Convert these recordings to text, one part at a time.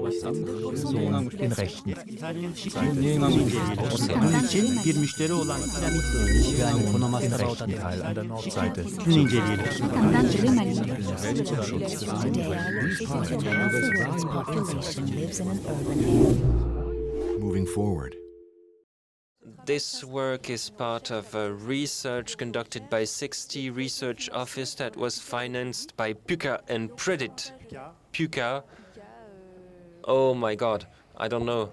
Person in rechten Bunun için bir müşteri olan in rechten Teil an der Nordseite. Şunu inceleyelim. Moving forward. This work is part of a research conducted by 60 research office that was financed by PUCA and Predit. PUCA, oh my God, I don't know.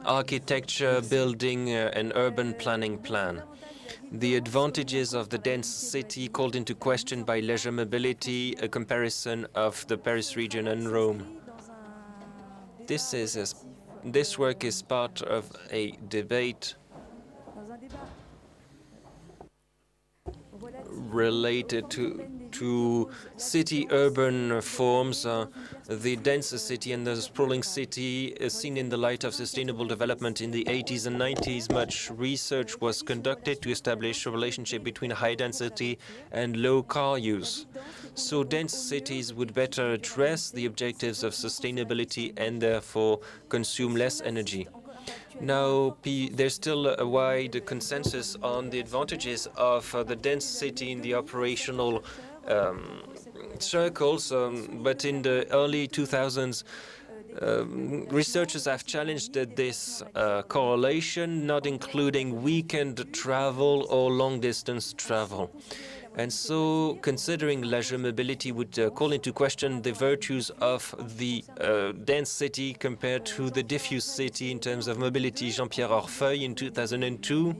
Architecture, building, and urban planning plan. The advantages of the dense city called into question by leisure mobility, a comparison of the Paris region and Rome. This work is part of a debate related to city-urban forms. The denser city and the sprawling city is seen in the light of sustainable development. In the 80s and 90s, much research was conducted to establish a relationship between high density and low car use. So dense cities would better address the objectives of sustainability and therefore consume less energy. Now, there's still a wide consensus on the advantages of the dense city in the operational circles, but in the early 2000s, researchers have challenged this correlation, not including weekend travel or long-distance travel. And so considering leisure mobility would call into question the virtues of the dense city compared to the diffuse city in terms of mobility. Jean-Pierre Orfeuille in 2002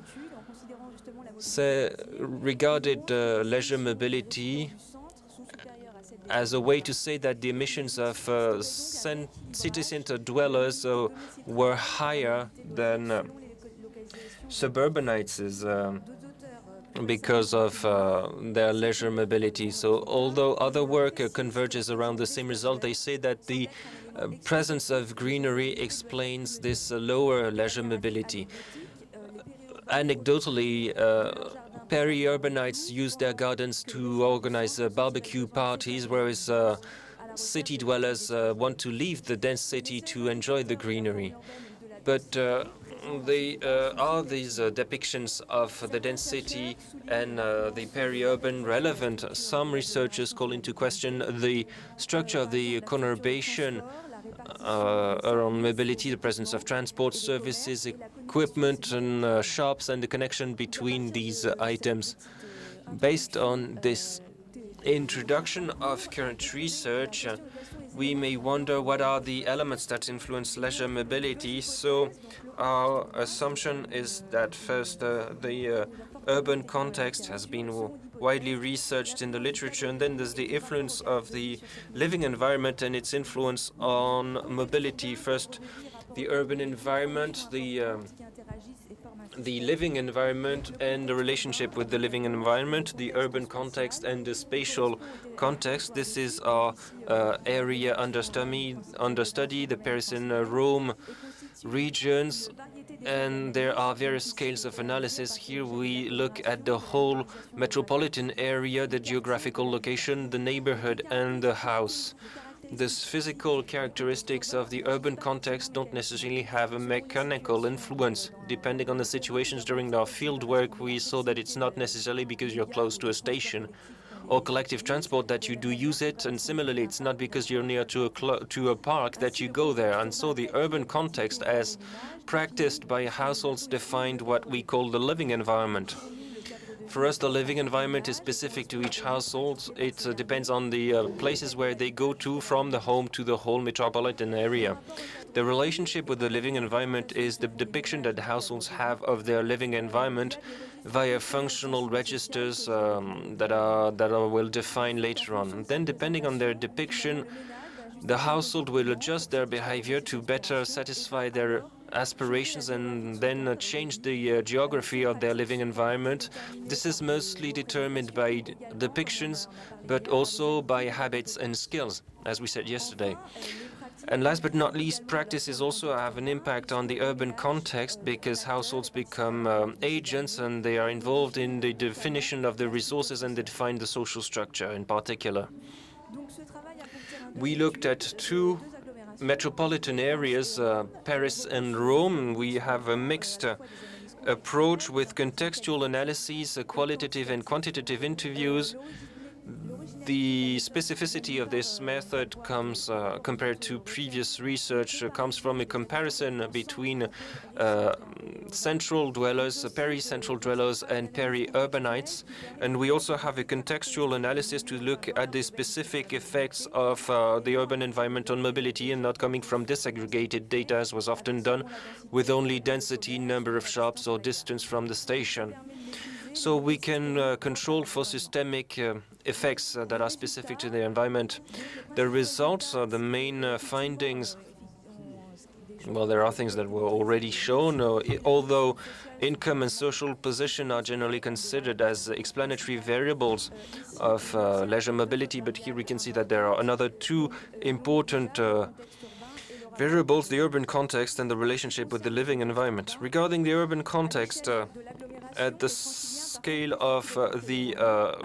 regarded leisure mobility as a way to say that the emissions of city center dwellers were higher than suburbanites because of their leisure mobility. So although other work converges around the same result, they say that the presence of greenery explains this lower leisure mobility. Anecdotally, peri-urbanites use their gardens to organize barbecue parties, whereas city dwellers want to leave the dense city to enjoy the greenery. But are these depictions of the dense city and the peri-urban relevant? Some researchers call into question the structure of the conurbation around mobility, the presence of transport services, equipment, and shops, and the connection between these items. Based on this introduction of current research, we may wonder what are the elements that influence leisure mobility. So our assumption is that first, the urban context has been widely researched in the literature, and then there's the influence of the living environment and its influence on mobility. First, the urban environment, the living environment and the relationship with the living environment, the urban context and the spatial context. This is our area under study, the Paris and Rome regions, and there are various scales of analysis. Here we look at the whole metropolitan area, the geographical location, the neighborhood, and the house. The physical characteristics of the urban context don't necessarily have a mechanical influence. Depending on the situations during our field work, we saw that it's not necessarily because you're close to a station or collective transport that you do use it, and similarly, it's not because you're near to a park that you go there. And so the urban context, as practiced by households, defined what we call the living environment. For us, the living environment is specific to each household. It depends on the places where they go to, from the home to the whole metropolitan area. The relationship with the living environment is the depiction that the households have of their living environment via functional registers that will define later on. And then, depending on their depiction, the household will adjust their behavior to better satisfy their aspirations and then change the geography of their living environment. This is mostly determined by depictions, but also by habits and skills, as we said yesterday. And last but not least, practices also have an impact on the urban context because households become agents and they are involved in the definition of the resources and they define the social structure in particular. We looked at two metropolitan areas, Paris and Rome. We have a mixed approach with contextual analyses, qualitative and quantitative interviews. The specificity of this method comes, compared to previous research, comes from a comparison between central dwellers, peri-central dwellers, and peri-urbanites. And we also have a contextual analysis to look at the specific effects of the urban environment on mobility and not coming from disaggregated data, as was often done, with only density, number of shops, or distance from the station. So we can control for systemic effects that are specific to the environment. The results are the main findings. Well, there are things that were already shown, although income and social position are generally considered as explanatory variables of leisure mobility. But here we can see that there are another two important variables, the urban context and the relationship with the living environment. Regarding the urban context, at the scale of the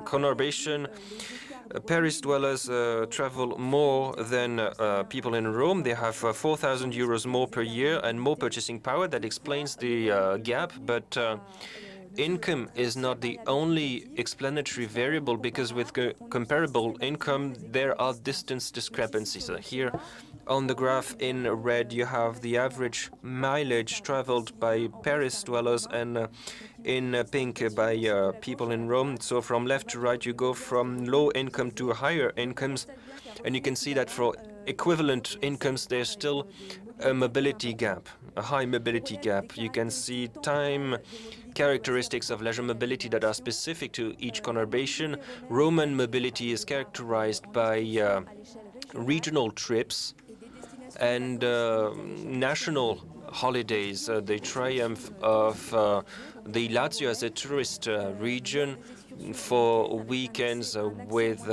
conurbation, Paris dwellers travel more than people in Rome. They have 4,000 euros more per year and more purchasing power. That explains the gap, but income is not the only explanatory variable because with comparable income, there are distance discrepancies. Here on the graph in red, you have the average mileage traveled by Paris dwellers and in pink by people in Rome. So from left to right, you go from low income to higher incomes. And you can see that for equivalent incomes, there's still a mobility gap, a high mobility gap. You can see time characteristics of leisure mobility that are specific to each conurbation. Roman mobility is characterized by regional trips and national holidays. The triumph of the Lazio as a tourist region for weekends with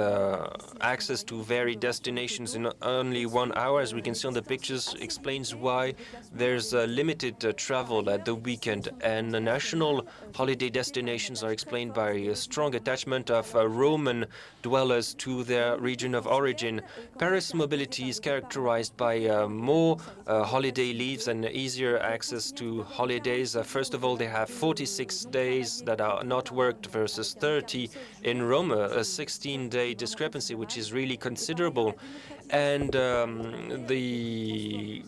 access to varied destinations in only 1 hour, as we can see on the pictures, explains why there's limited travel at the weekend. And the national holiday destinations are explained by a strong attachment of Roman dwellers to their region of origin. Paris mobility is characterized by more holiday leaves and easier access to holidays. First of all, they have 46 days that are not worked versus 30 in Rome, a 16-day discrepancy, which is really considerable. And the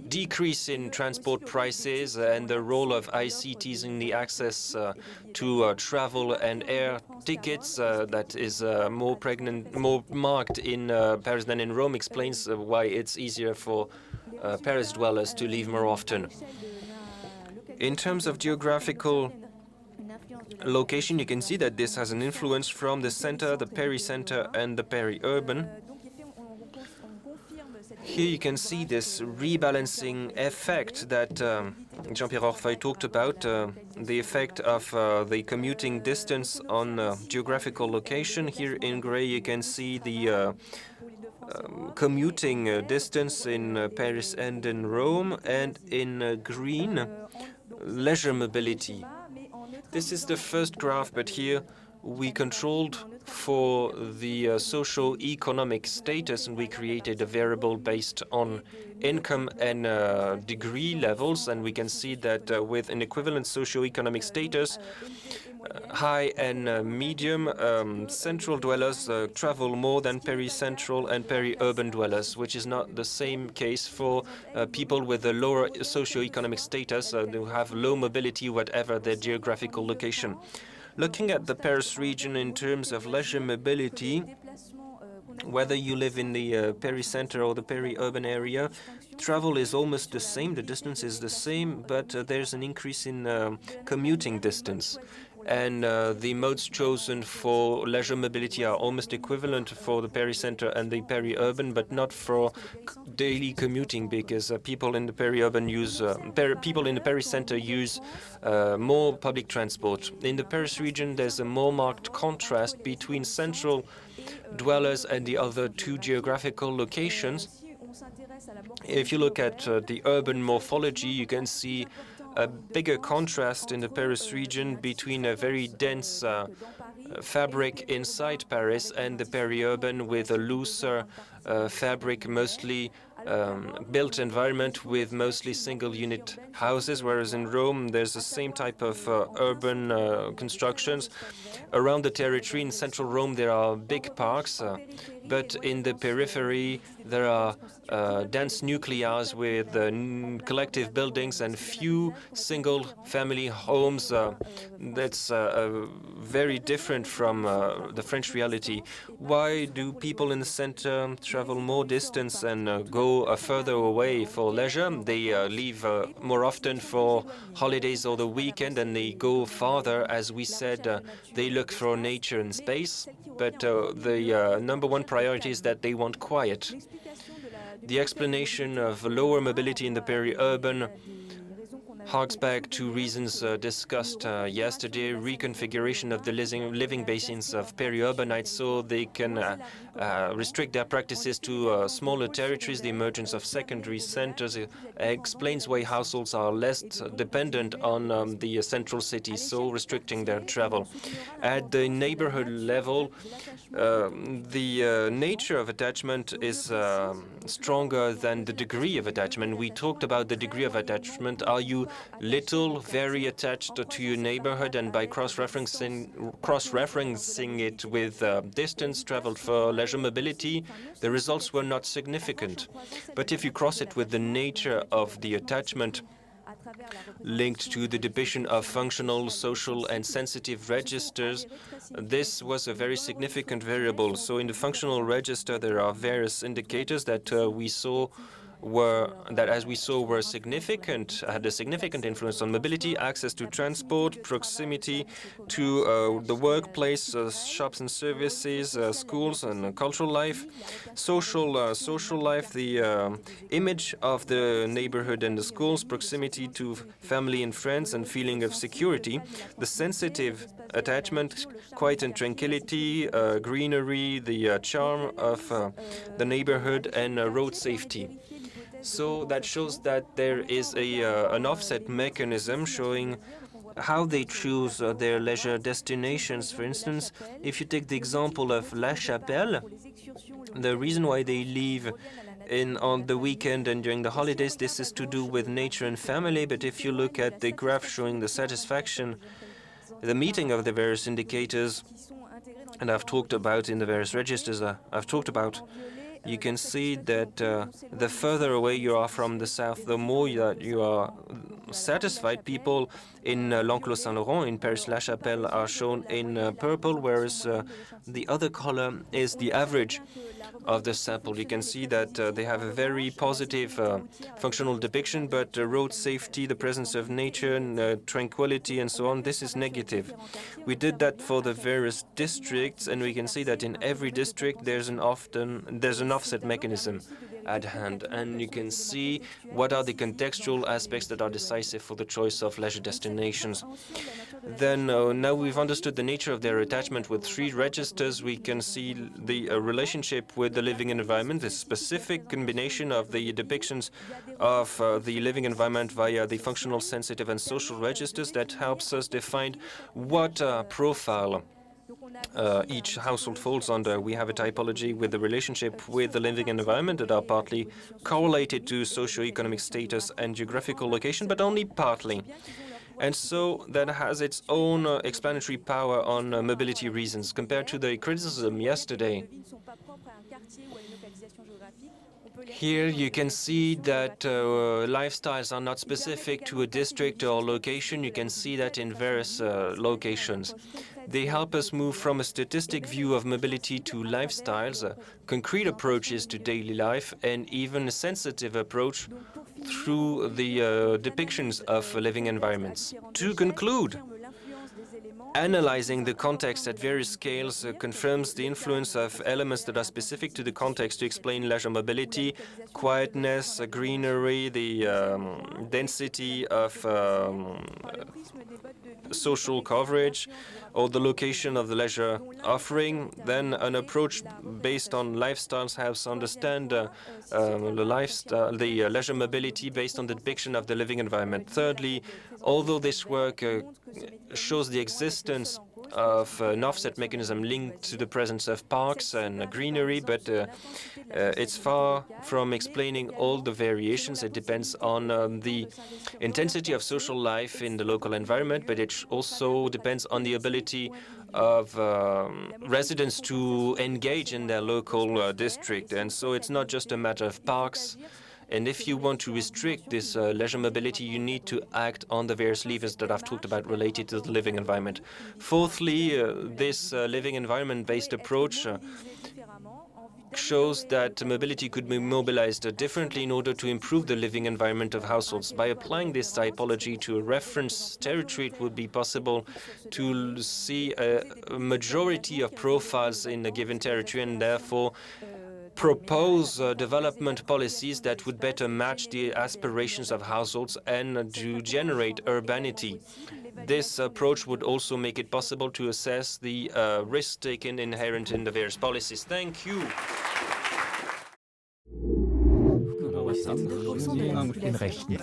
decrease in transport prices and the role of ICTs in the access to travel and air tickets that is more marked in Paris than in Rome explains why it's easier for Paris dwellers to leave more often. In terms of geographical location, you can see that this has an influence from the center, the peri-center, and the peri-urban. Here you can see this rebalancing effect that Jean-Pierre Orfeuille talked about, the effect of the commuting distance on geographical location. Here in gray you can see the commuting distance in Paris and in Rome, and in green, leisure mobility. This is the first graph, but here we controlled for the socio-economic status, and we created a variable based on income and degree levels. And we can see that with an equivalent socio-economic status, high and medium, central dwellers travel more than peri-central and peri-urban dwellers, which is not the same case for people with a lower socio-economic status who have low mobility, whatever their geographical location. Looking at the Paris region in terms of leisure mobility, whether you live in the peri-center or the peri-urban area, travel is almost the same, the distance is the same, but there's an increase in commuting distance. And the modes chosen for leisure mobility are almost equivalent for the peri-center and the peri-urban, but not for daily commuting, because people in the peri-urban use people in the peri-center use more public transport. In the Paris region, there's a more marked contrast between central dwellers and the other two geographical locations. If you look at the urban morphology, you can see a bigger contrast in the Paris region between a very dense fabric inside Paris and the peri-urban with a looser fabric, mostly built environment with mostly single-unit houses, whereas in Rome there's the same type of urban constructions. Around the territory in central Rome there are big parks, but in the periphery there are dense nuclei with collective buildings and few single-family homes. That's very different from the French reality. Why do people in the center travel more distance and go further away for leisure? They leave more often for holidays or the weekend, and they go farther. As we said, they look for nature and space, but the number one priority is that they want quiet. The explanation of lower mobility in the peri-urban harks back to reasons discussed yesterday, reconfiguration of the living basins of peri-urbanites so they can restrict their practices to smaller territories. The emergence of secondary centers explains why households are less dependent on the central cities, so restricting their travel. At the neighborhood level, the nature of attachment is stronger than the degree of attachment. We talked about the degree of attachment. Are you little, very attached to your neighborhood, and by cross-referencing it with distance traveled for leisure mobility, the results were not significant. But if you cross it with the nature of the attachment linked to the depiction of functional, social, and sensitive registers, this was a very significant variable. So in the functional register, there are various indicators that as we saw, were significant, had a significant influence on mobility: access to transport, proximity to the workplace, shops and services, schools and cultural life, social life, the image of the neighborhood and the schools, proximity to family and friends, and feeling of security. The sensitive attachment, quiet and tranquility, greenery, the charm of the neighborhood, and road safety. So that shows that there is an offset mechanism showing how they choose their leisure destinations. For instance, if you take the example of La Chapelle, the reason why they leave on the weekend and during the holidays, this is to do with nature and family. But if you look at the graph showing the satisfaction, the meeting of the various indicators, and I've talked about in the various registers I've talked about, you can see that the further away you are from the south, the more that you are satisfied. People in L'Enclos Saint-Laurent, in Paris La Chapelle, are shown in purple, whereas the other color is the average of the sample. You can see that they have a very positive functional depiction, but road safety, the presence of nature, and tranquility, and so on, this is negative. We did that for the various districts, and we can see that in every district there's an offset mechanism at hand, and you can see what are the contextual aspects that are decisive for the choice of leisure destinations. Then now we've understood the nature of their attachment with three registers. We can see the relationship with the living environment, the specific combination of the depictions of the living environment via the functional, sensitive, and social registers that helps us define what profile each household falls under. We have a typology with the relationship with the living environment that are partly correlated to socioeconomic status and geographical location, but only partly. And so that has its own explanatory power on mobility reasons. Compared to the criticism yesterday, here you can see that lifestyles are not specific to a district or location. You can see that in various locations. They help us move from a statistic view of mobility to lifestyles, concrete approaches to daily life, and even a sensitive approach through the depictions of living environments. To conclude, analyzing the context at various scales confirms the influence of elements that are specific to the context to explain leisure mobility: quietness, greenery, the density of social coverage or the location of the leisure offering. Then an approach based on lifestyles helps understand the leisure mobility based on the depiction of the living environment. Thirdly, although this work shows the existence of an offset mechanism linked to the presence of parks and greenery, but it's far from explaining all the variations. It depends on the intensity of social life in the local environment, but it also depends on the ability of residents to engage in their local district. And so it's not just a matter of parks. And if you want to restrict this leisure mobility, you need to act on the various levers that I've talked about related to the living environment. Fourthly, this living environment-based approach shows that mobility could be mobilized differently in order to improve the living environment of households. By applying this typology to a reference territory, it would be possible to see a majority of profiles in a given territory and therefore propose development policies that would better match the aspirations of households and to generate urbanity. This approach would also make it possible to assess the risk taken inherent in the various policies. Thank you. Den Rechten.